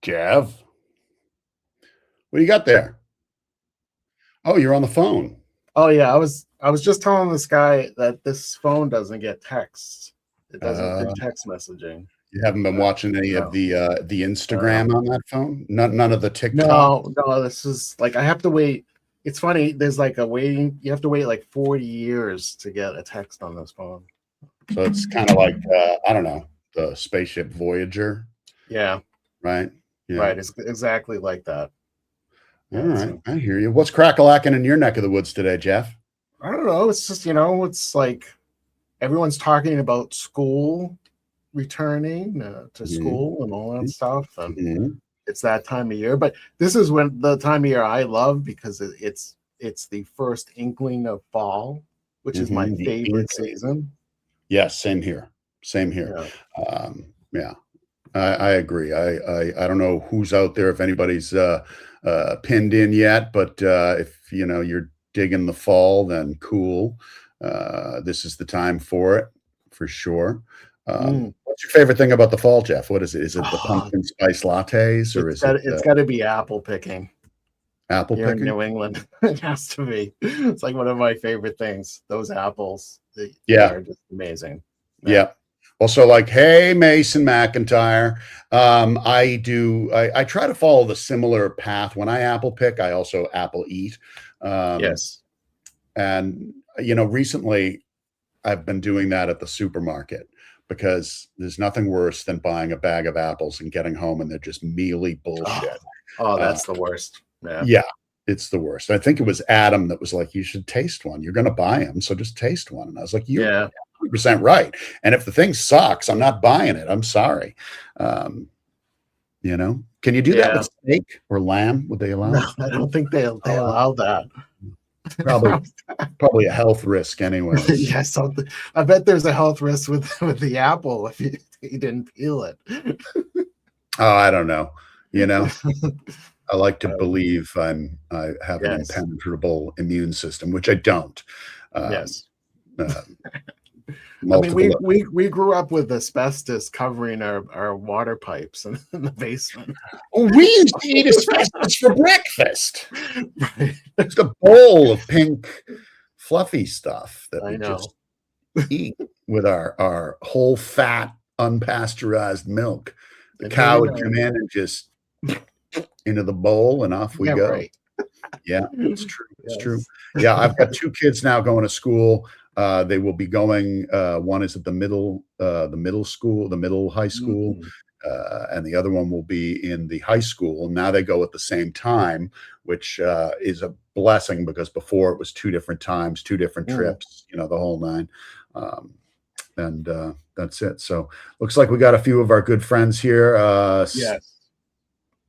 Jeff, what do you got there? Oh, you're on the phone. Oh yeah, I was just telling this guy that this phone doesn't get texts. It doesn't do Uh, text messaging. you haven't been watching any of No, the no, Instagram on that phone? None of the TikTok. no. This is like I have to wait. It's funny. There's like a waiting. You have to wait like 40 years to get a text on this phone. So it's kind of like I don't know, the spaceship Voyager, Yeah, right? Yeah. right. It's exactly like that. All Yeah. right, So I hear you. What's crack-a-lacking in your neck of the woods today, Jeff? I don't know. It's just it's like everyone's talking about school returning to Hmm. school and all that stuff, and Hmm. it's that time of year. But this is when the time of year I love because it's the first inkling of fall, which is my Hmm. favorite season. Yes, same here. Same here. Yeah. Yeah, I agree. I don't know who's out there, if anybody's pinned in yet, but if you're digging the fall, then cool. This is the time for it, for sure. Mm. What's your favorite thing about the fall, Jeff? What is it? Is it the Oh, pumpkin spice lattes, or it's is it got it's got to be apple picking apple here in picking? New England. It has to be. It's like one of my favorite things. Those apples, they Yeah, are just amazing. Yeah. yeah. Also, like, hey, Mason McIntyre. I try to follow the similar path. When I apple pick, I also apple eat. Um, Yes. and recently I've been doing that at the supermarket because there's nothing worse than buying a bag of apples and getting home and they're just mealy Oh, bullshit. oh, Uh, that's the worst. Yeah. yeah, it's the worst. I think it was Adam that was like, "You should taste one. You're going to buy them, so just taste one." And I was like, "You're Yeah. 100% right. And if the thing sucks, I'm not buying it. I'm sorry." Um, can you do that Yeah. with steak or lamb? Would they allow No, it? I don't think they Oh, allow that. probably, probably a health risk, anyways. Yeah, something. I bet there's a health risk with the apple if you didn't peel it. Oh, I don't know. You know, I like to Um, believe I have an yes, impenetrable immune system, which I don't. Um, yes. uh, I mean, multiple. we grew up with asbestos covering our water pipes in the basement. Oh, we used to eat asbestos for breakfast. Right. Just a bowl of pink, fluffy stuff that I we know. just eat with our whole fat, unpasteurized milk. The And here cow we would are. come in and just into the bowl, and off we Yeah, go. right. Yeah, it's true. It's true. Yes. Yeah, I've got two kids now going to school. They will be going. One is at the middle school, the middle high school, Mhm. and the other one will be in the high school. Now they go at the same time, which is a blessing because before it was two different times, two different Mm. trips. The whole nine. Um, and that's it. So looks like we got a few of our good friends here. Yes.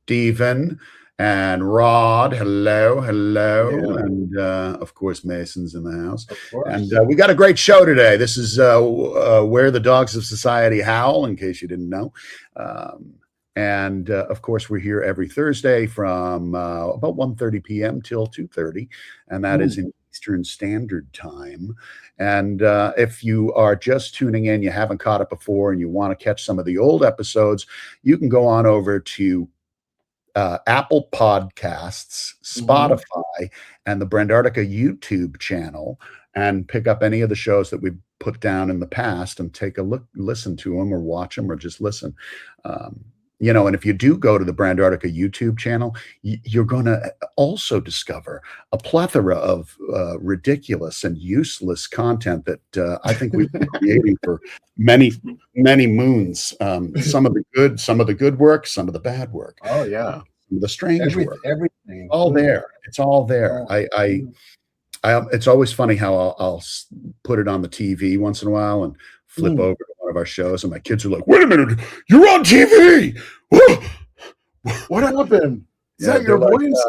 Stephen and Rod. Hello, hello. Yeah, And of course, Mason's in the house. of And course. we got a great show today. This is Where the Dogs of Society Howl, in case you didn't know. And of course, we're here every Thursday from about 1:30 p.m. till 2:30, and that is Mm. in Eastern Standard Time. And if you are just tuning in, you haven't caught it before, and you want to catch some of the old episodes, you can go on over to Apple Podcasts, Mhm. Spotify, and the Brandartica YouTube channel, and pick up any of the shows that we've put down in the past and take a look, listen to them, or watch them, or just listen. Um, and if you do go to the Brandartica YouTube channel, you're going to also discover a plethora of ridiculous and useless content that I think we've been creating for many, many moons. Some of the good work, some of the bad work, Oh yeah. the strange work. Everything All included. there. It's all there. Yeah. It's always funny how I'll put it on the TV once in a while and flip Mm. over to one of our shows, and my kids are like, "Wait a minute, you're on TV!" What happened? Is Yeah, that they're your like, voice?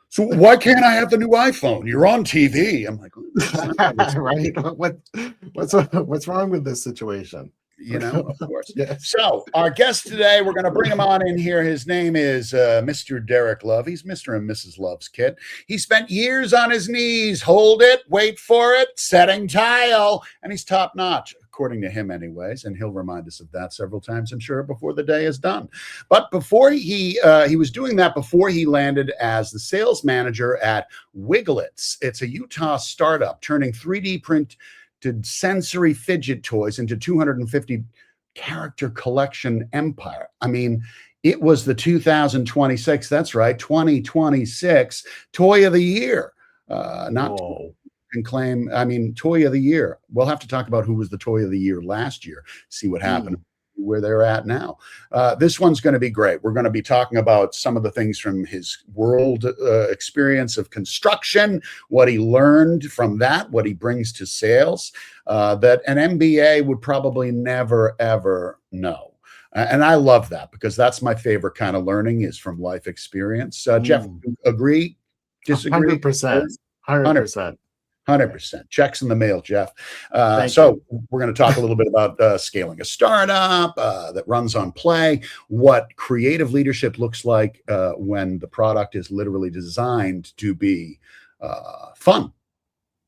"So why can't I have the new iPhone? You're on TV." I'm like, "It's not that it's Right? TV." What's wrong with this situation? Of course. Yes. So, our guest today, we're going to bring him on in here. His name is Mr. Derek Love. He's Mr. and Mrs. Love's kid. He spent years on his knees, hold it, wait for it, setting tile, and he's top notch. Of according to him anyways, and he'll remind us of that several times, I'm sure, before the day is done. But before he was doing that before he landed as the sales manager at Wigglitz. It's a Utah startup turning 3D printed sensory fidget toys into 250 character collection empire. I mean, it was the 2026, that's right, 2026 Toy of the Year. Not can claim, I mean, Toy of the Year. We'll have to talk about who was the Toy of the Year last year, see what happened, where they're at now. This one's going to be great. We're going to be talking about some of the things from his world experience of construction, what he learned from that, what he brings to sales, that an MBA would probably never, ever know. And I love that because that's my favorite kind of learning is from life experience. Jeff, agree? Disagree? 100%. 100%. 100%. Checks in the mail, Jeff. So we're going to talk a little bit about scaling a startup that runs on play, what creative leadership looks like when the product is literally designed to be fun,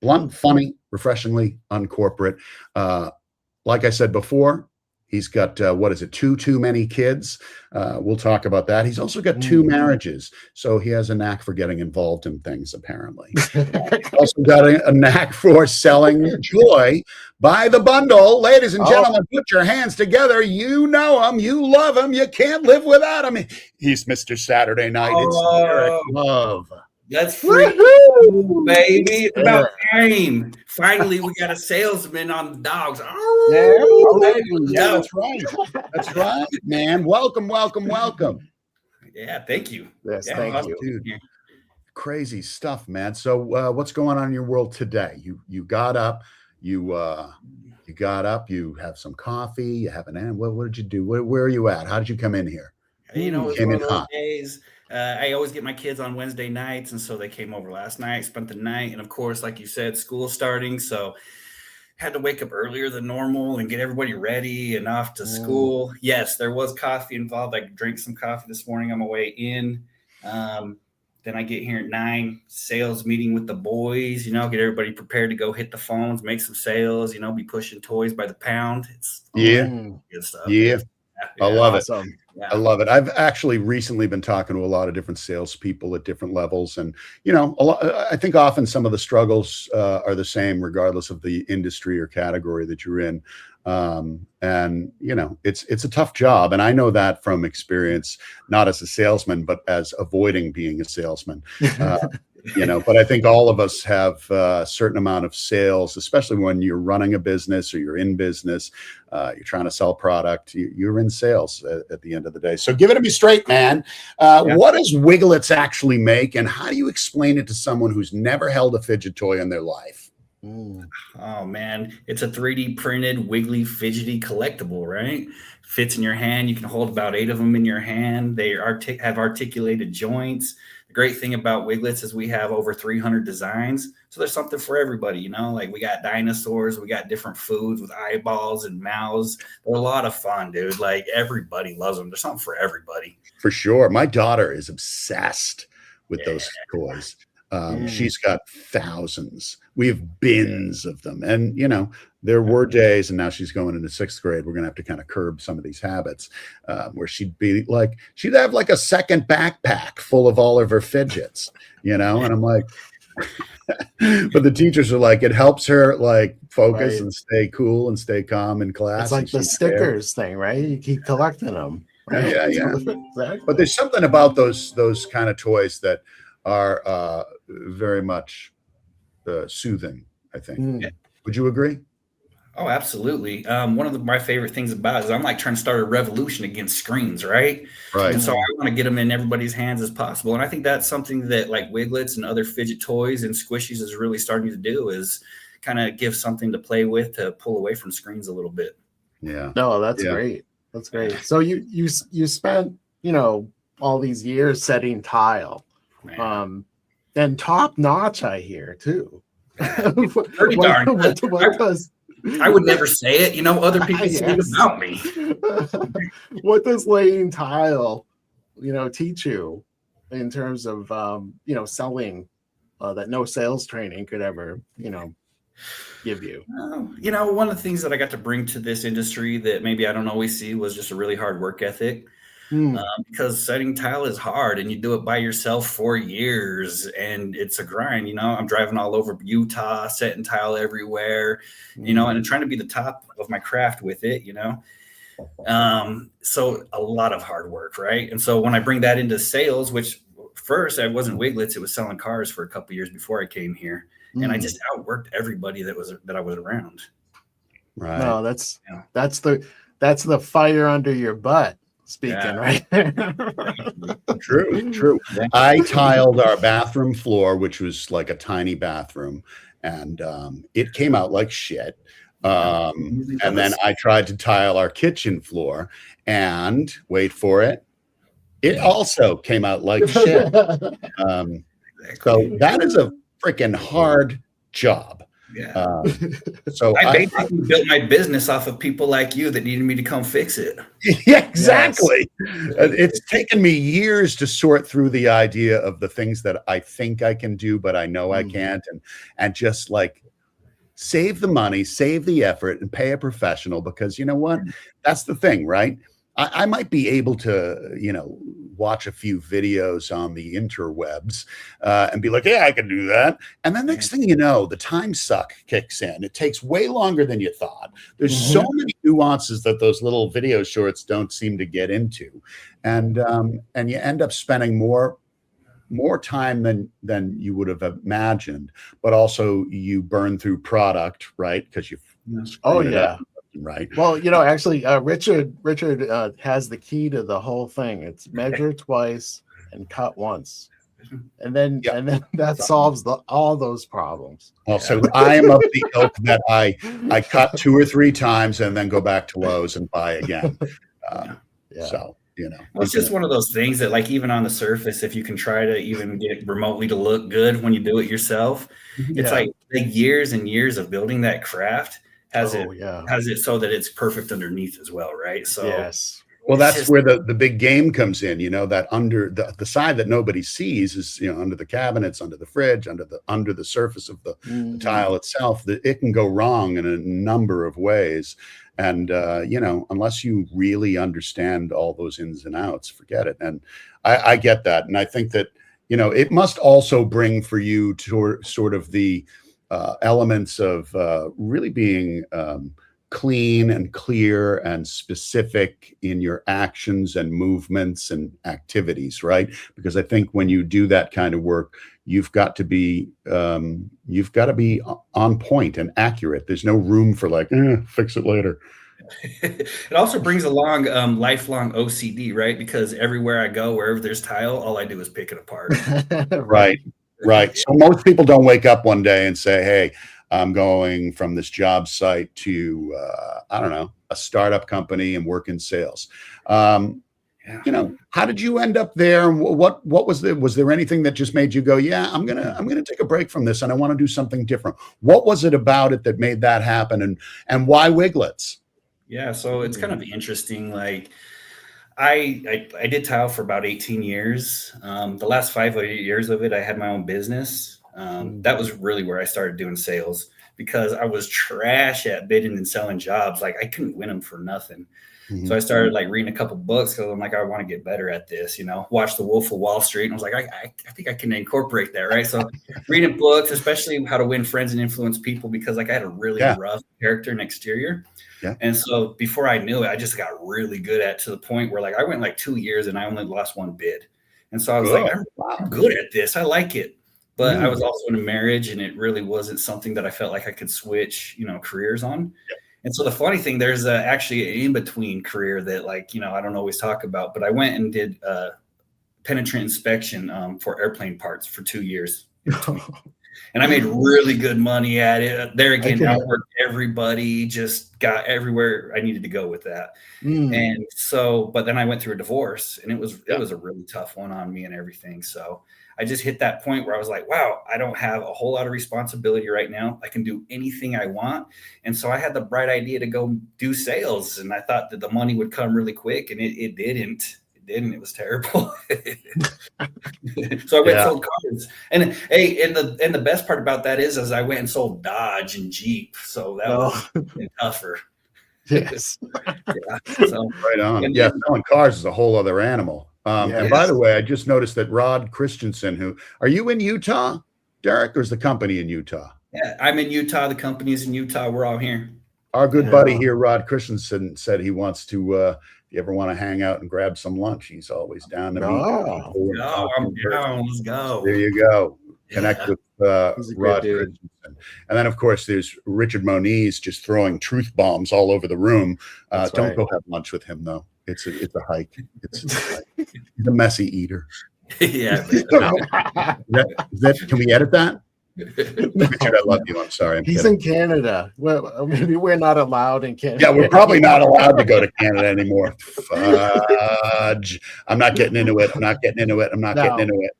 blunt, funny, refreshingly uncorporate. Like I said before, he's got, too many kids. We'll talk about that. He's also got 2 marriages. So he has a knack for getting involved in things, apparently. He's also got a knack for selling joy by the bundle. Ladies and gentlemen, put your hands together. You know him. You love him. You can't live without him. He's Mr. Saturday Night. It's Eric Love. That's free, baby. It's about time. Finally, we got a salesman on the dogs. Yeah, that's right. That's right, man. Welcome. Yeah, thank you. Yes, yeah, thank you. Dude, crazy stuff, man. So what's going on in your world today? You got up, you have some coffee, you have an what did you do? Where are you at? How did you come in here? You know, it was one of those days. I always get my kids on Wednesday nights, and so they came over last night, spent the night, and of course, like you said, school's starting, so had to wake up earlier than normal and get everybody ready and off to school. Yes, there was coffee involved. I drank some coffee this morning on my way in. Then I get here at 9, sales meeting with the boys, get everybody prepared to go hit the phones, make some sales, be pushing toys by the pound. It's good stuff. Yeah. I love it. Yeah. I love it. I've actually recently been talking to a lot of different salespeople at different levels. And, I think often some of the struggles are the same regardless of the industry or category that you're in. And, it's a tough job. And I know that from experience, not as a salesman, but as avoiding being a salesman. But I think all of us have a certain amount of sales, especially when you're running a business or you're in business, you're trying to sell product, you're in sales at the end of the day. So give it to me straight, man. What does Wigglitz actually make, and how do you explain it to someone who's never held a fidget toy in their life? Oh man, it's a 3D printed wiggly fidgety collectible, right? Fits in your hand. You can hold about 8 of them in your hand. They have articulated joints. The great thing about Wigglitz is we have over 300 designs. So there's something for everybody, like we got dinosaurs, we got different foods with eyeballs and mouths. They're a lot of fun, dude. Like everybody loves them. There's something for everybody. For sure. My daughter is obsessed with those toys. She's got thousands. We have bins of them. And, there were days, and now she's going into 6th grade. We're going to have to kind of curb some of these habits where she'd have like a second backpack full of all of her fidgets, and I'm like, but the teachers are like, it helps her like focus and stay cool and stay calm in class. It's like the stickers thing, right? You keep collecting them. Right? Yeah. Exactly. But there's something about those kind of toys that are very much soothing, I think. Would you agree? Oh, absolutely. One of my favorite things about it is I'm like trying to start a revolution against screens, right? Right. And so I want to get them in everybody's hands as possible. And I think that's something that like Wigglitz and other fidget toys and squishies is really starting to do, is kind of give something to play with to pull away from screens a little bit. Yeah. No, that's great. That's great. So you spent, all these years setting tile. And top notch, I hear too. Pretty darn good. I would never say it. Other people say it about me. What does laying tile, teach you in terms of, selling that no sales training could ever, give you? One of the things that I got to bring to this industry that maybe I don't always see was just a really hard work ethic. Because setting tile is hard and you do it by yourself for years and it's a grind. I'm driving all over Utah, setting tile everywhere, and trying to be the top of my craft with it, so a lot of hard work, right? And so when I bring that into sales, which first I wasn't Wigglitz, it was selling cars for a couple of years before I came here, and I just outworked everybody that I was around. Right. No, that's the fire under your butt speaking, right? True. I tiled our bathroom floor, which was like a tiny bathroom, and it came out like shit. And then I tried to tile our kitchen floor, and wait for it, it also came out like shit. So that is a freaking hard job. Yeah. So I basically built my business off of people like you that needed me to come fix it. Yeah, exactly. Yes. It's taken me years to sort through the idea of the things that I think I can do, but I know I can't, and just like save the money, save the effort, and pay a professional, because you know what? That's the thing, right? I might be able to, watch a few videos on the interwebs and be like, yeah, I can do that. And then next thing you know, the time suck kicks in. It takes way longer than you thought. There's so many nuances that those little video shorts don't seem to get into. And you end up spending more time than you would have imagined, but also you burn through product, right? Because you've screwed it up. Right. Well, actually, Richard has the key to the whole thing. It's measure twice and cut once, and then that solves all those problems. Well, so I am of the ilk that I cut 2 or 3 times and then go back to Lowe's and buy again. So it's just one of those things that, like, even on the surface, if you can try to even get remotely to look good when you do it yourself, it's like years and years of building that craft has it so that it's perfect underneath as well, right? So yes. Well, that's where the big game comes in, that under the side that nobody sees is, under the cabinets, under the fridge, under the surface of the tile itself, that it can go wrong in a number of ways. And, unless you really understand all those ins and outs, forget it. And I get that. And I think that, it must also bring for you to sort of the elements of really being clean and clear and specific in your actions and movements and activities, right? Because I think when you do that kind of work, you've got to be on point and accurate. There's no room for like, fix it later. It also brings along lifelong OCD, right? Because everywhere I go, wherever there's tile, all I do is pick it apart. Right. So most people don't wake up one day and say, hey, I'm going from this job site to, I don't know, a startup company and work in sales. How did you end up there? And what was there anything that just made you go, yeah, I'm going to take a break from this and I want to do something different? What was it about it that made that happen? And why Wigglitz? Yeah. So it's kind of interesting. Like, I did tile for about 18 years. The last 5 or 8 years of it, I had my own business. That was really where I started doing sales, because I was trash at bidding and selling jobs. Like, I couldn't win them for nothing. So I started like reading a couple books, because I'm like, I want to get better at this, watch The Wolf of Wall Street. And I was like, I think I can incorporate that. Right. So reading books, especially how to win friends and influence people, because like I had a really rough character and exterior. Yeah. And so before I knew it, I just got really good at, to the point where like I went like 2 years and I only lost 1 bid. And so I was like, I'm good at this. I like it. But I was also in a marriage, and it really wasn't something that I felt like I could switch, careers on. Yeah. And so the funny thing, there's actually an in-between career that, like, I don't always talk about, but I went and did penetrant inspection for airplane parts for 2 years. And I made really good money at it. There again, outworked everybody, just got everywhere I needed to go with that. And so, but then I went through a divorce, and it was a really tough one on me and everything. So I just hit that point where I was like, wow, I don't have a whole lot of responsibility right now. I can do anything I want. And so I had the bright idea to go do sales. And I thought that the money would come really quick, and it didn't. It was terrible. So I went and sold cars And hey, and the best part about that is I went and sold Dodge and Jeep, so that was tougher. Yes. Yeah. So Right on. and Yeah, then, selling cars is a whole other animal. And by Yes. the way, I just noticed that Rod Christensen, who are you in Utah, Derek, or is the company in Utah? yeah, I'm in Utah. The company's in Utah. We're all here. Our good Yeah. buddy here, Rod Christensen, said he wants to. If you ever want to hang out and grab some lunch, he's always down to meet Oh, people and Oh, talk I'm in person. down. Let's go. There you go. Connect Yeah. with he's a good Rod dude. Christensen. And then, of course, there's Richard Moniz just throwing truth bombs all over the room. That's Don't right. go have lunch with him, though. It's a hike. It's a hike. He's a messy eater. Yeah. Can we edit that? Richard, I love you. I'm sorry. I'm He's kidding. in Canada. Well, maybe we're not allowed in Canada. Yeah, we're probably not allowed to go to Canada anymore. Fudge. I'm not getting into it. I'm not getting into it. I'm not getting into it.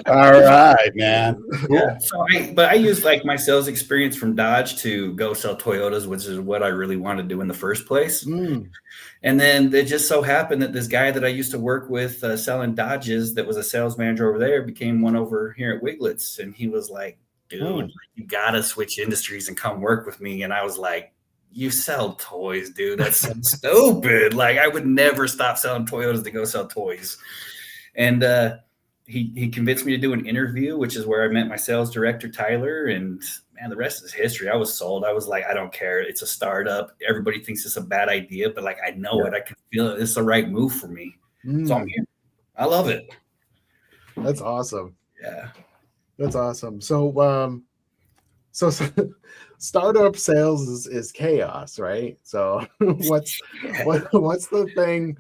All right, man. Yeah. So I use like my sales experience from Dodge to go sell Toyotas, which is what I really wanted to do in the first place. Mm. And then it just so happened that this guy that I used to work with selling Dodges that was a sales manager over there became one over here at Wigglitz. And he was like, dude, you got to switch industries and come work with me. And I was like, you sell toys, dude. That's so stupid. Like I would never stop selling Toyotas to go sell toys. And he convinced me to do an interview, which is where I met my sales director, Tyler. And man, the rest is history. I was sold. I was like, I don't care. It's a startup. Everybody thinks it's a bad idea, but like, I know it. I can feel it. It's the right move for me. So I'm here. I love it. That's awesome. Yeah. That's awesome. So, so startup sales is chaos, right? So what's the thing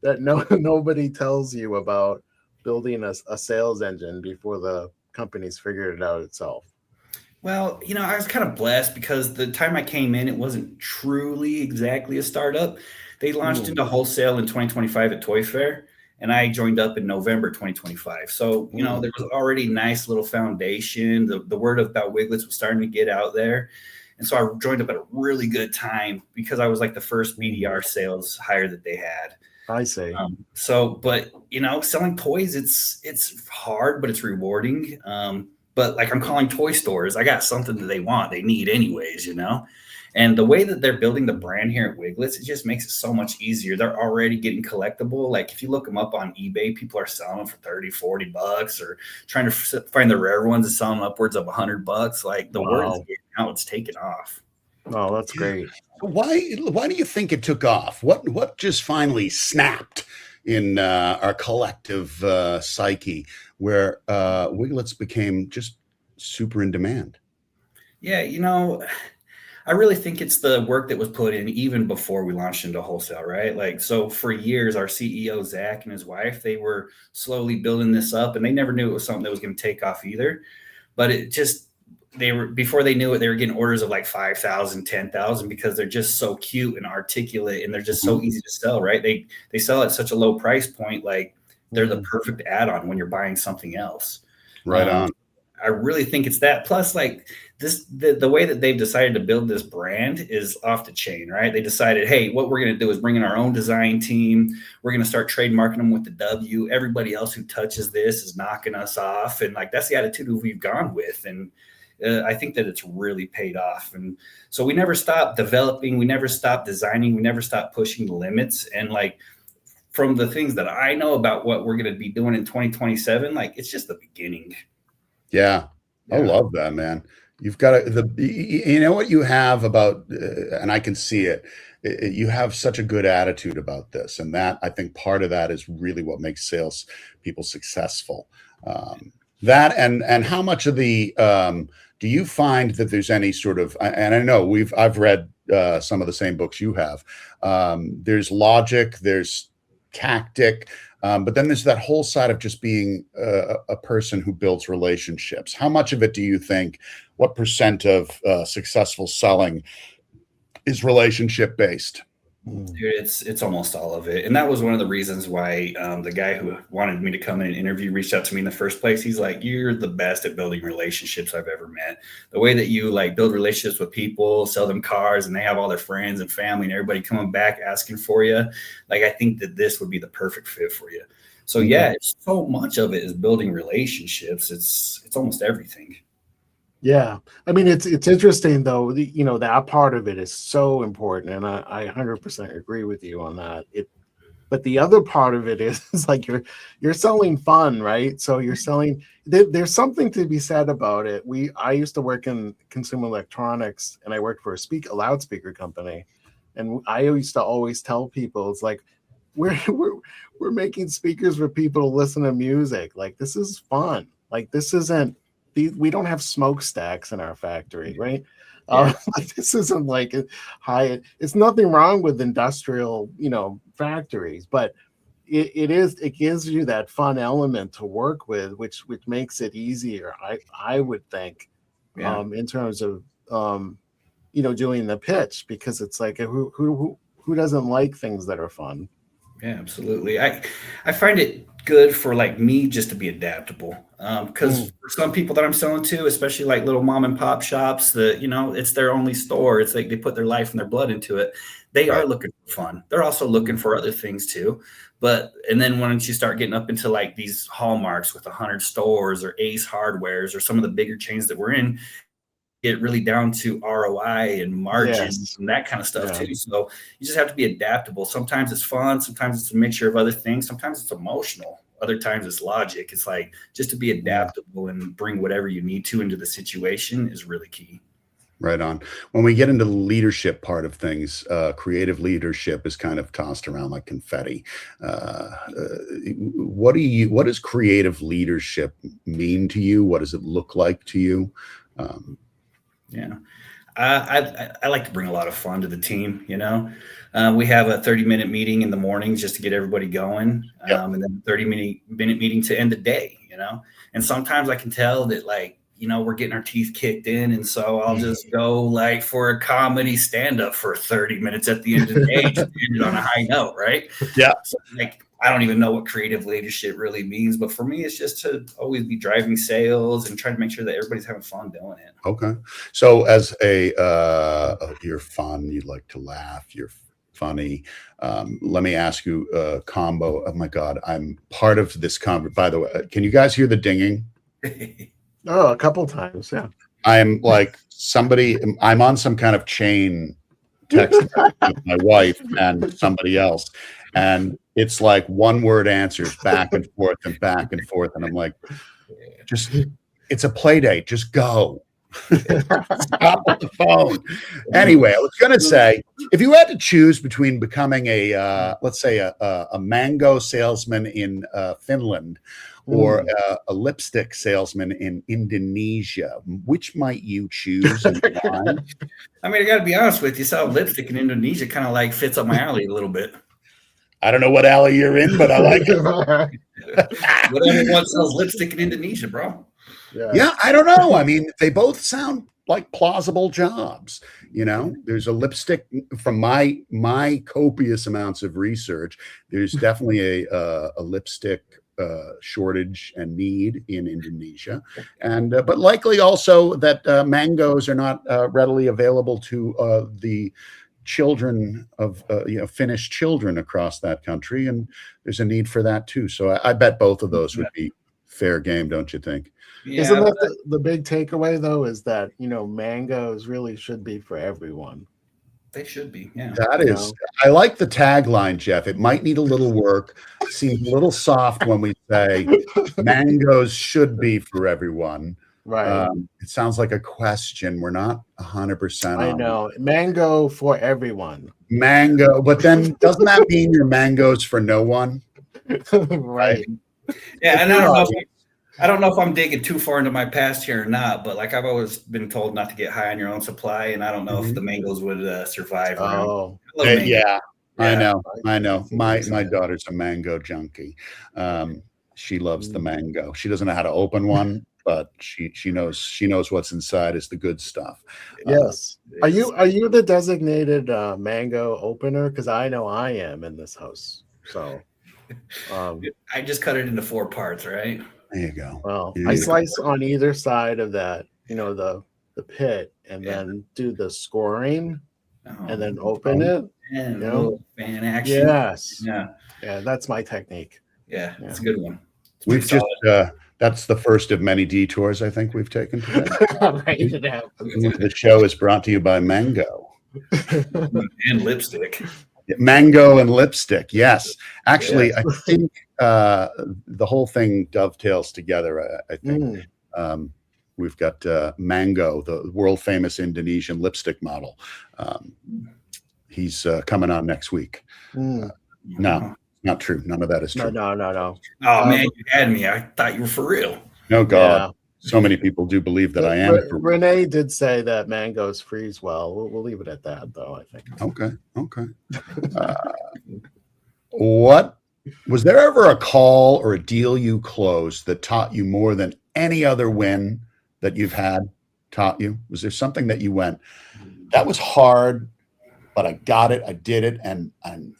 that nobody tells you about building a sales engine before the company's figured it out itself? Well, I was kind of blessed because the time I came in, it wasn't truly exactly a startup. They launched into wholesale in 2025 at Toy Fair, and I joined up in November 2025. So, there was already nice little foundation. The word about Wigglitz was starting to get out there. And so I joined up at a really good time because I was like the first BDR sales hire that they had. I see. But selling toys, it's hard, but it's rewarding. But like I'm calling toy stores, I got something that they want, they need anyways, And the way that they're building the brand here at Wigglitz, it just makes it so much easier. They're already getting collectible. Like if you look them up on eBay, people are selling them for $30-$40 or trying to find the rare ones and selling upwards of $100. Like the word is getting out, it's taking off. Oh, that's great. Why do you think it took off? What just finally snapped in our collective psyche where Wigglitz became just super in demand? Yeah, I really think it's the work that was put in even before we launched into wholesale, right? Like, so for years, our CEO, Zach, and his wife, they were slowly building this up, and they never knew it was something that was going to take off either. But before they knew it, they were getting orders of like 5,000, 10,000 because they're just so cute and articulate and they're just so easy to sell, right? They sell at such a low price point. Like they're the perfect add-on when you're buying something else. Right on. I really think it's that. Plus, like the way that they've decided to build this brand is off the chain, right? They decided, hey, what we're going to do is bring in our own design team. We're going to start trademarking them with the W. Everybody else who touches this is knocking us off. And like, that's the attitude we've gone with. And I think that it's really paid off. And so we never stopped developing. We never stopped designing. We never stopped pushing the limits. And like, from the things that I know about what we're going to be doing in 2027, like it's just the beginning. Yeah. I love that, man. You've got what you have about, and I can see it. You have such a good attitude about this. And that, I think part of that is really what makes sales people successful. That and how much of the, do you find that there's any sort of, and I know I've read some of the same books you have. There's logic, there's tactic, but then there's that whole side of just being a person who builds relationships. How much of it do you think, what % of successful selling is relationship based? Dude, it's almost all of it, and that was one of the reasons why the guy who wanted me to come in and interview reached out to me in the first place. He's like, "You're the best at building relationships I've ever met. The way that you like build relationships with people, sell them cars, and they have all their friends and family and everybody coming back asking for you. Like, I think that this would be the perfect fit for you." So yeah, it's so much of it is building relationships. It's almost everything. Yeah, I mean it's interesting though. You know, that part of it is so important, and I 100% agree with you on that. But the other part of it is like you're selling fun, right? So you're selling. There's something to be said about it. I used to work in consumer electronics, and I worked for a loudspeaker company, and I used to always tell people, it's like we're we're making speakers for people to listen to music. Like, this is fun. Like, this isn't. We don't have smokestacks in our factory, right? Yeah. Like, this isn't like high. It's nothing wrong with industrial, factories, but it gives you that fun element to work with, which makes it easier. I would think, Yeah. in terms of doing the pitch, because it's like who doesn't like things that are fun? Yeah, absolutely. I find it good for like me just to be adaptable. Because for some people that I'm selling to, especially like little mom and pop shops, that it's their only store. It's like they put their life and their blood into it. They are looking for fun. They're also looking for other things too. And then once you start getting up into like these hallmarks with 100 stores or Ace Hardwares or some of the bigger chains that we're in, get really down to ROI and margins and that kind of stuff too. So you just have to be adaptable. Sometimes it's fun. Sometimes it's a mixture of other things. Sometimes it's emotional. Other times it's logic. It's like just to be adaptable and bring whatever you need to into the situation is really key. Right on. When we get into the leadership part of things, creative leadership is kind of tossed around like confetti. What does creative leadership mean to you? What does it look like to you? I like to bring a lot of fun to the team. We have a 30-minute meeting in the mornings just to get everybody going, and then a 30-minute meeting to end the day. And sometimes I can tell that we're getting our teeth kicked in, and so I'll just go like for a comedy stand-up for 30 minutes at the end of the day, just to end it on a high note, right? Yeah. So, I don't even know what creative leadership really means, but for me, it's just to always be driving sales and trying to make sure that everybody's having fun doing it. Okay. So as you're fun, you like to laugh, you're funny. Let me ask you a combo. Oh my God, I'm part of this combo. By the way, can you guys hear the dinging? Oh, a couple times. Yeah. I'm like I'm on some kind of chain text with my wife and somebody else. And it's like one word answers back and forth and back and forth. And I'm like, it's a play date. Just go. Stop with the phone. Anyway, I was going to say, if you had to choose between becoming let's say a mango salesman in Finland or a lipstick salesman in Indonesia, which might you choose and why? I mean, I got to be honest with you. Selling lipstick in Indonesia kind of like fits up my alley a little bit. I don't know what alley you're in, but I like it. Whatever one sells lipstick in Indonesia, bro. Yeah, I don't know. I mean, they both sound like plausible jobs. There's a lipstick from my copious amounts of research. There's definitely a lipstick shortage and need in Indonesia, and but likely also that mangoes are not readily available to the children of Finnish children across that country, and there's a need for that too. So I bet both of those would be fair game, don't you think? Yeah, isn't that the big takeaway though? Is that mangoes really should be for everyone. They should be. Yeah, that is. I like the tagline, Jeff. It might need a little work. Seems a little soft when we say mangoes should be for everyone. Right. It sounds like a question. We're not 100%. I know. Mango for everyone. Mango, but then doesn't that mean your mangoes for no one? Right. Yeah, and I don't know if I'm digging too far into my past here or not, but I've always been told not to get high on your own supply, and I don't know if the mangoes would survive. Oh, yeah. I know. My daughter's a mango junkie. She loves the mango. She doesn't know how to open one, but she knows what's inside is the good stuff. Yes. Are you the designated mango opener? Because I know I am in this house. So I just cut it into 4 parts, right? There you go. well, There I you go. slice on either side of that, the pit, and then do the scoring, and then open it. And you a know? little fan action. Yes. Yeah. Yeah, that's my technique. Yeah, it's a good one. It's We've pretty just that's the first of many detours I think we've taken today. Right, it happens. The show is brought to you by Mango. solid. And lipstick. Mango and lipstick. Yes. Actually, Yes. I think the whole thing dovetails together. I think we've got Mango, the world famous Indonesian lipstick model. He's coming on next week. No, not true. None of that is true. No. Oh man, you had me. I thought you were for real. No, God. Yeah. So many people do believe that I am. Renee did say that mangoes freeze well. We'll leave it at that, though, I think. Okay. What was there ever a call or a deal you closed that taught you more than any other win that you've had taught you? Was there something that you went, that was hard, but I got it, I did it, and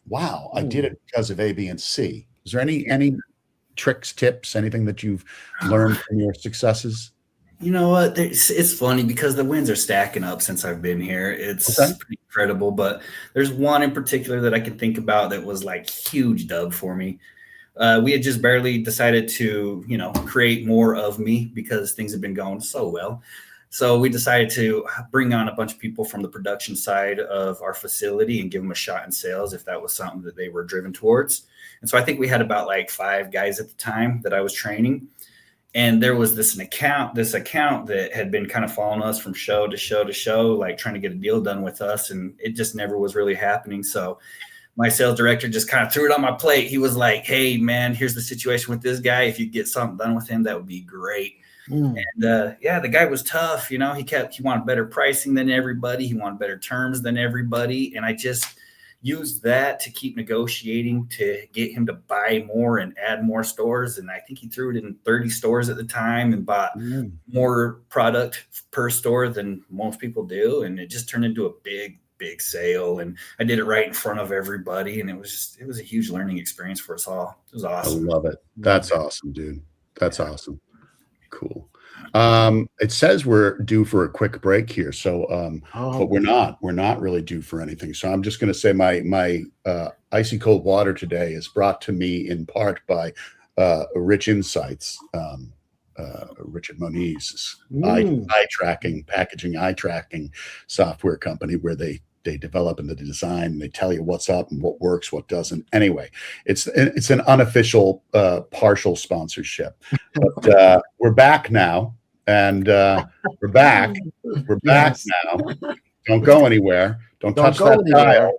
wow, I did it because of A, B, and C? Is there any tricks, tips, anything that you've learned from your successes? You know what? It's funny because the wins are stacking up since I've been here. It's pretty incredible, but there's one in particular that I can think about that was like huge dub for me. We had just barely decided to, create more of me because things have been going so well. So we decided to bring on a bunch of people from the production side of our facility and give them a shot in sales if that was something that they were driven towards. And so I think we had about like 5 guys at the time that I was training. And there was this account that had been kind of following us from show to show to show, like trying to get a deal done with us. And it just never was really happening. So my sales director just kind of threw it on my plate. He was like, hey, man, here's the situation with this guy. If you get something done with him, that would be great. And the guy was tough. He wanted better pricing than everybody. He wanted better terms than everybody. And I just used that to keep negotiating to get him to buy more and add more stores. And I think he threw it in 30 stores at the time and bought more product per store than most people do. And it just turned into a big sale. And I did it right in front of everybody. And it was a huge learning experience for us all. It was awesome. I love it. That's awesome, dude. That's awesome. Cool. It says we're due for a quick break here, so but we're not really due for anything. So I'm just going to say my icy cold water today is brought to me in part by Rich Insights, Richard Moniz's eye tracking, packaging eye tracking software company, where they develop and they design and they tell you what's up and what works, what doesn't. Anyway, it's an unofficial partial sponsorship, but we're back now, and we're back now. Don't go anywhere. Don't touch that dial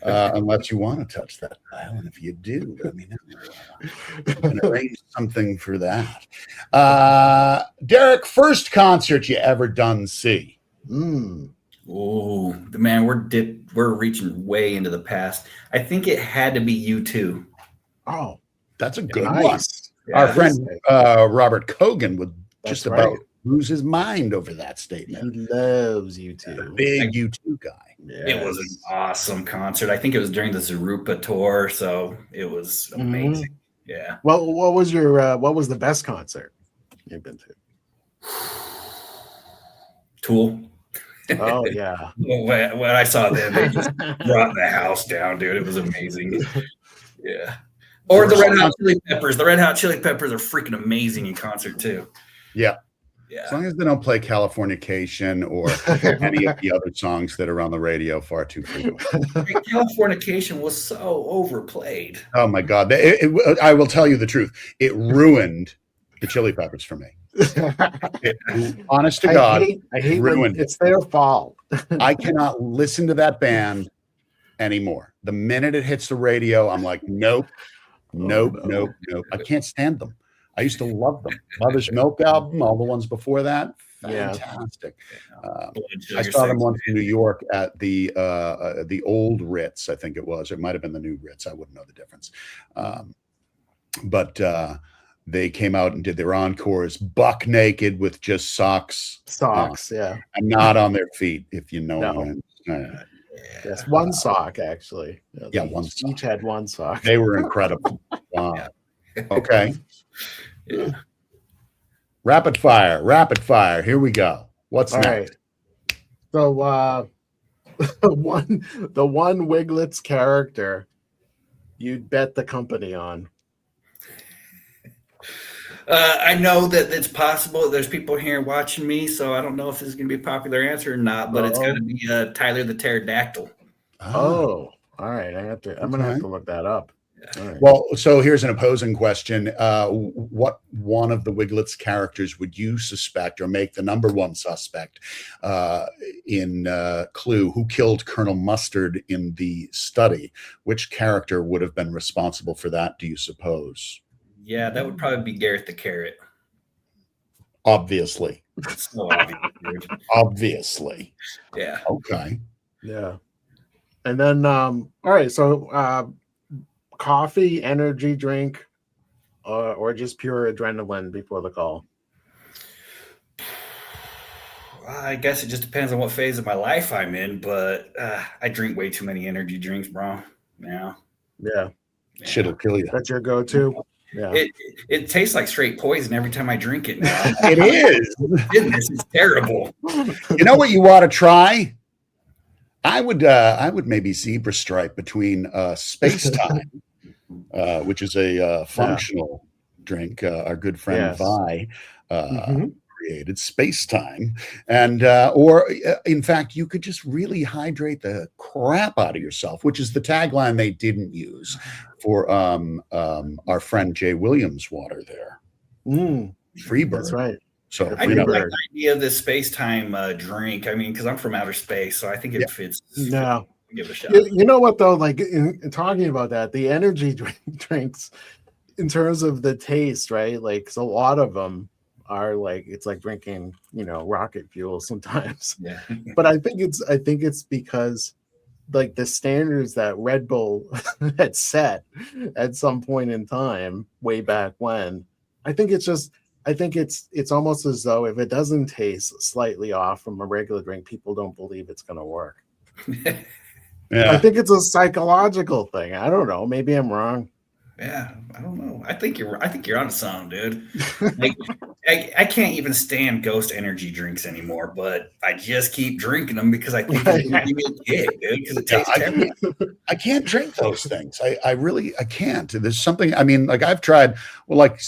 unless you want to touch that dial. And if you do, let me know. We can arrange something for that. Derek, first concert you ever done see? Oh, man, we're reaching way into the past. I think it had to be U2. Oh, that's a good nice one. Yeah, our friend Robert Kogan would just about lose his mind over that statement. He loves U2. Big U2 guy. Yes. It was an awesome concert. I think it was during the Zarupa tour, so it was amazing. Yeah. Well, what was the best concert you've been to? Tool. Oh yeah. When I saw them, they just brought the house down, dude. It was amazing. Yeah. Or the Red Hot Chili Peppers. The Red Hot Chili Peppers are freaking amazing in concert too. Yeah. Yeah. As long as they don't play Californication or any of the other songs that are on the radio far too frequently. Californication was so overplayed. Oh my God. I will tell you the truth. It ruined the Chili Peppers for me. Honest to God, I hate ruined. It's their fault. I cannot listen to that band anymore. The minute it hits the radio, I'm like, nope. I can't stand them. I used to love them. Mother's Milk album, all the ones before that, fantastic. I saw them once in New York at the old Ritz, I think it was. It might have been the new Ritz. I wouldn't know the difference. But they came out and did their encores buck naked with just socks yeah, and not on their feet, if you know No. what I'm yes, one sock actually. Yeah, They one each sock. had one sock. They were incredible. Wow. Okay. Yeah. Rapid fire. Here we go. What's All next? right. So the one Wigglitz character you'd bet the company on. I know that it's possible. There's people here watching me, so I don't know if this is going to be a popular answer or not. But it's going to be Tyler the Pterodactyl. Oh, all right. I'm gonna have to look that up. All right. Well, so here's an opposing question. What one of the Wigglitz characters would you suspect or make the number one suspect in Clue? Who killed Colonel Mustard in the study? Which character would have been responsible for that, do you suppose? Yeah, that would probably be Garrett the Carrot. Obviously. So obvious, dude. Obviously. Yeah. Okay. Yeah. And then all right, so coffee, energy drink, or just pure adrenaline before the call. I guess it just depends on what phase of my life I'm in, but I drink way too many energy drinks, bro. Yeah. Shit'll kill you. That's your go-to. Yeah. It tastes like straight poison every time I drink it now. It is. Goodness, it's terrible. You know what you ought to try? I would maybe zebra stripe between Space Time, which is a functional drink. Our good friend Vi created Space Time, and or in fact, you could just really hydrate the crap out of yourself, which is the tagline they didn't use for our friend Jay Williams water there. Freebird. That's right. So I do like the idea of this space-time drink. I mean, because I'm from outer space, so I think it fits. Yeah. Give it a shot. You know what though? Like in talking about that, the energy drinks, in terms of the taste, right? Like, so a lot of them are like, it's like drinking, rocket fuel sometimes. Yeah. But I think it's because like the standards that Red Bull had set at some point in time, way back when, I think it's almost as though if it doesn't taste slightly off from a regular drink, people don't believe it's going to work. Yeah. I think it's a psychological thing. I don't know. Maybe I'm wrong. Yeah, I don't know. I think you're onto something, dude. Like, I can't even stand Ghost energy drinks anymore, but I just keep drinking them because I think it's gonna give me a kick, dude. Because it tastes terrible. I can't drink those things. I can't. There's something. I mean, like I've tried. Well, like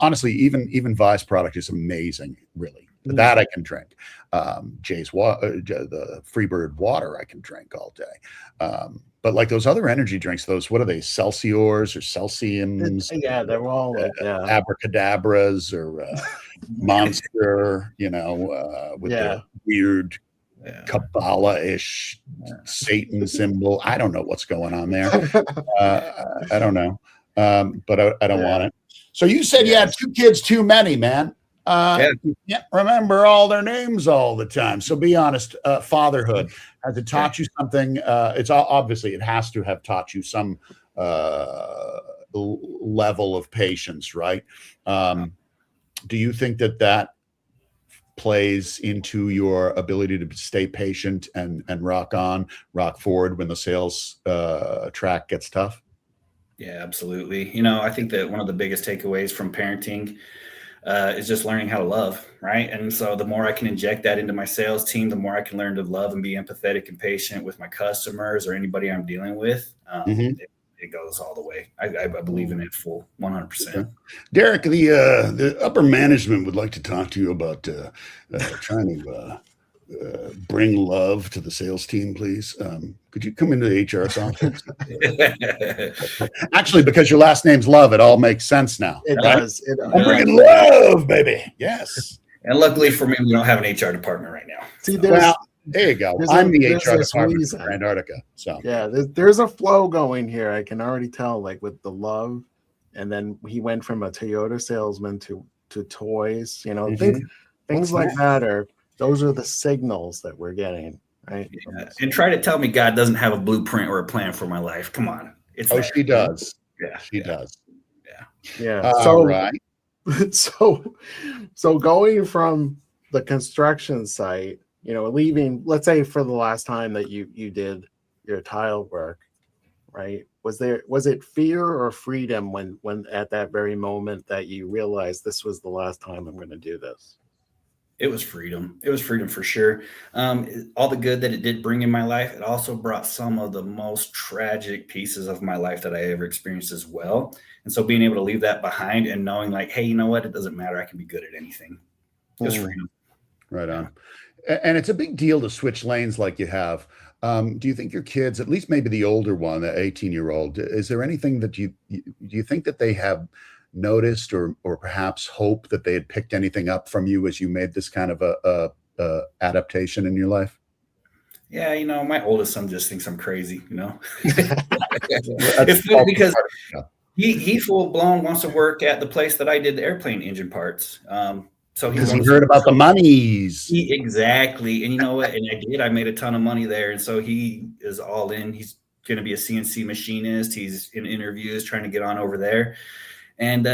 honestly, even Vi's product is amazing. Really, that I can drink. Jay's the Freebird water I can drink all day. But like those other energy drinks, what are they? Celsiors or Celsiums? Yeah, they're all like abracadabras or Monster. With the weird Kabbalah-ish Satan symbol. I don't know what's going on there. I don't know, but I don't want it. So you said you had 2 kids too many, man. You can't remember all their names all the time. So be honest, fatherhood, has it taught you something? It's obviously it has to have taught you some level of patience, right? Do you think that plays into your ability to stay patient and rock forward when the sales track gets tough? Yeah, absolutely. I think that one of the biggest takeaways from parenting is just learning how to love, right? And so the more I can inject that into my sales team, the more I can learn to love and be empathetic and patient with my customers or anybody I'm dealing with. It goes all the way. I believe in it full 100%. Okay. Derek, the upper management would like to talk to you about trying to bring love to the sales team, please. Could you come into the HR's office? Actually, because your last name's Love, it all makes sense now. It right? does. I'm bringing love, baby. Yes. And luckily for me, we don't have an HR department right now. See, there you go. I'm the HR department for Antarctica. So yeah, there's a flow going here. I can already tell, like with the love, and then he went from a Toyota salesman to toys. Things like that those are the signals that we're getting, right? Yeah. And try to tell me God doesn't have a blueprint or a plan for my life. Come on. She does. Yeah. She does. Yeah. Yeah. All right. So going from the construction site, leaving, let's say for the last time that you did your tile work, right? Was it fear or freedom when at that very moment that you realized this was the last time I'm going to do this? It was freedom. It was freedom for sure. All the good that it did bring in my life, it also brought some of the most tragic pieces of my life that I ever experienced as well. And so being able to leave that behind and knowing like, hey, you know what? It doesn't matter. I can be good at anything. It was freedom. Right on. And it's a big deal to switch lanes like you have. Do you think your kids, at least maybe the older one, the 18-year-old, is there anything that do you think that they have noticed or perhaps hope that they had picked anything up from you as you made this kind of a adaptation in your life? Yeah, my oldest son just thinks I'm crazy, It's funny because he full blown wants to work at the place that I did the airplane engine parts. So because he heard about the monies. Exactly. And you know what? And I made a ton of money there. And so he is all in. He's going to be a CNC machinist. He's in interviews trying to get on over there. And,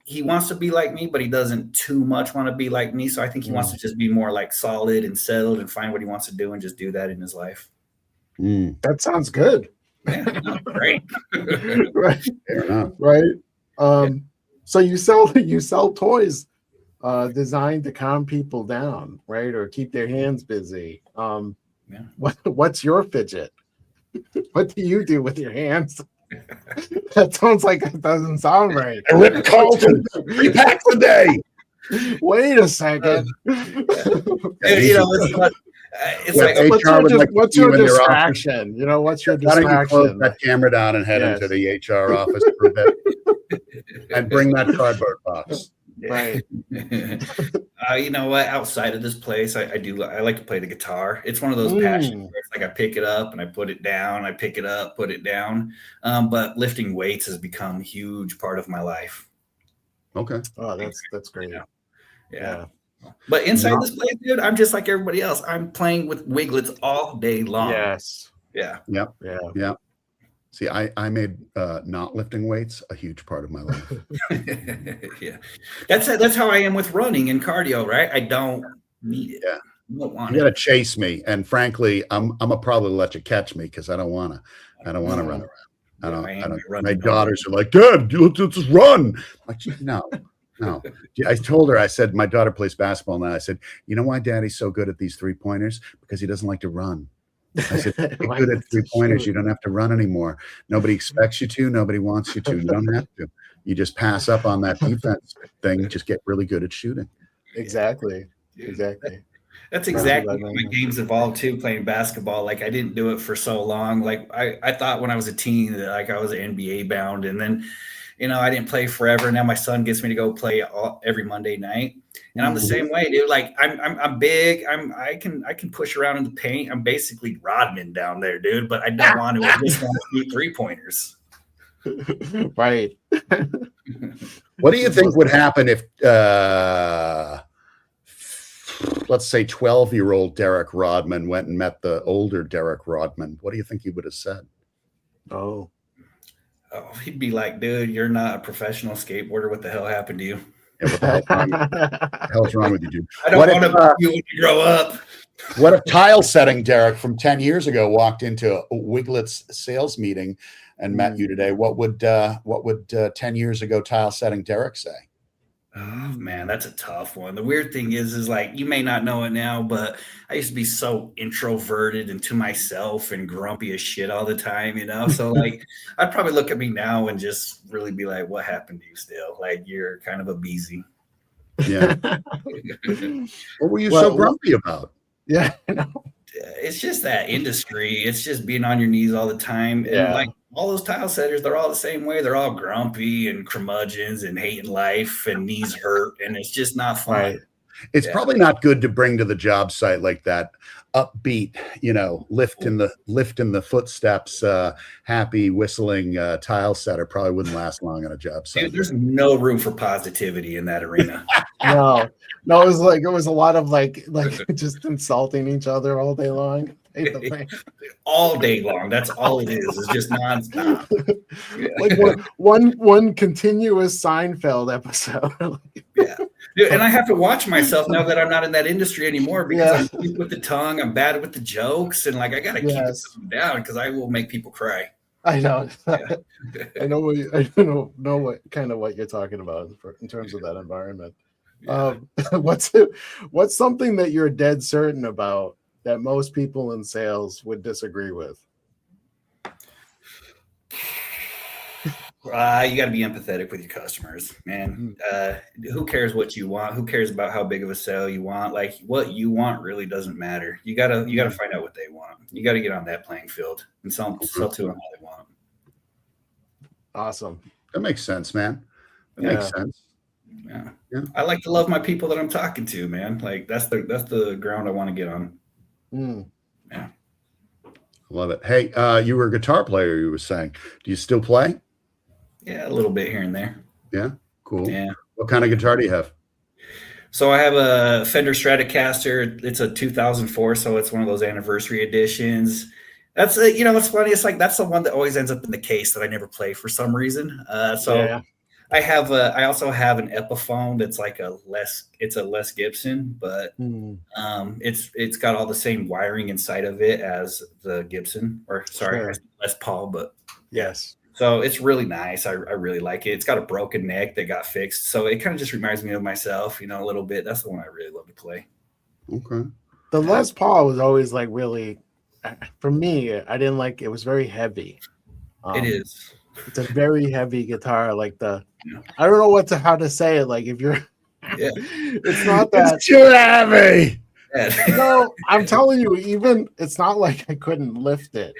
he wants to be like me, but he doesn't too much want to be like me. So I think he wants to just be more like solid and settled and find what he wants to do and just do that in his life. That sounds good. Yeah, great. Right. Fair enough. Right. So you sell toys designed to calm people down, right? Or keep their hands busy. What's your fidget? What do you do with your hands? That sounds like it doesn't sound right. I rip Carlton 3 packs a day. Wait a second. It's like what's your distraction? What's your distraction? Why don't you close that camera down and head into the HR office for a bit and bring that cardboard box? Right. You know what? Outside of this place, I like to play the guitar. It's one of those passions where it's like I pick it up and I put it down. I pick it up, put it down. But lifting weights has become a huge part of my life. Okay. Oh, that's great. Yeah. But inside this place, dude, I'm just like everybody else. I'm playing with Wigglitz all day long. Yes. Yeah. Yep. Yeah. See, I made not lifting weights a huge part of my life. Yeah, that's how I am with running and cardio, right? I don't need it. Yeah, I don't want you got to chase me, and frankly, I'm gonna probably let you catch me because I don't want to run around. I don't. My daughters are like, Dad, let's just run. I'm like, no. I told her, I said, my daughter plays basketball now. I said, you know why Daddy's so good at these 3-pointers? Because he doesn't like to run. I said, if you're good at 3-pointers, you don't have to run anymore. Nobody expects you to. Nobody wants you to. You don't have to. You just pass up on that defense thing. Just get really good at shooting. Exactly. That's exactly how my games evolved too, playing basketball. Like I didn't do it for so long. Like I thought when I was a teen that like I was NBA bound. And then, I didn't play forever. Now my son gets me to go play every Monday night. And I'm the same way, dude. Like I'm big. I can push around in the paint. I'm basically Rodman down there, dude. But I don't want to. I just want to shoot 3-pointers. Right. What do you think would happen if, let's say, 12-year-old Derek Rodman went and met the older Derek Rodman? What do you think he would have said? Oh, he'd be like, dude, you're not a professional skateboarder. What the hell happened to you? Yeah, what the hell's wrong with you, dude? I don't want to be you when you grow up. What if tile setting Derek from 10 years ago walked into a Wigglitz sales meeting and met you today? What would 10 years ago tile setting Derek say? Oh man, that's a tough one. The weird thing is like, you may not know it now, but I used to be so introverted and to myself and grumpy as shit all the time, So like, I'd probably look at me now and just really be like, what happened to you still? Like, you're kind of a beezy. Yeah. What were you so grumpy about? Yeah. It's just that industry. It's just being on your knees all the time. And like all those tile setters, they're all the same way. They're all grumpy and curmudgeons and hating life and knees hurt. And it's just not fun. Right. It's probably not good to bring to the job site like that upbeat, lift in the footsteps, happy whistling tile setter. Probably wouldn't last long on a job site. Dude, there's no room for positivity in that arena. No, it was a lot of like just insulting each other all day long. hate the pain. All day long. That's all it is. It's just nonstop. Yeah. Like one continuous Seinfeld episode. Yeah. Dude, and I have to watch myself now that I'm not in that industry anymore because Yeah. I'm quick with the tongue, I'm bad with the jokes, and like I gotta keep Yes. it down because I will make people cry. I know. Yeah. I know what kind of what you're talking about in terms of that environment. Yeah. What's something that you're dead certain about that most people in sales would disagree with? You got to be empathetic with your customers, man. Who cares what you want? Who cares about how big of a sale you want? Like what you want really doesn't matter. You gotta find out what they want. You got to get on that playing field and sell to them how they want. Awesome. That makes sense, man. That makes sense. Yeah. Yeah. I like to love my people that I'm talking to, man. Like that's the ground I want to get on. Yeah. Love it. Hey, you were a guitar player, you were saying. Do you still play? Yeah, a little bit here and there. Yeah, cool. Yeah. What kind of guitar do you have? So I have a Fender Stratocaster. It's a 2004, so it's one of those anniversary editions. That's what's funny. It's like that's the one that always ends up in the case that I never play for some reason. I also have an Epiphone that's like it's a Les Gibson, but it's got all the same wiring inside of it as the Gibson, or sorry, Les Paul, but yes. So it's really nice. I really like it. It's got a broken neck that got fixed. So it kind of just reminds me of myself, a little bit. That's the one I really love to play. Okay. The Les Paul was always like really, for me, I didn't like it. Was very heavy. It is. It's a very heavy guitar. Like I don't know how to say it. Like if you're, it's not that. It's too heavy. No, I'm telling you, even it's not like I couldn't lift it.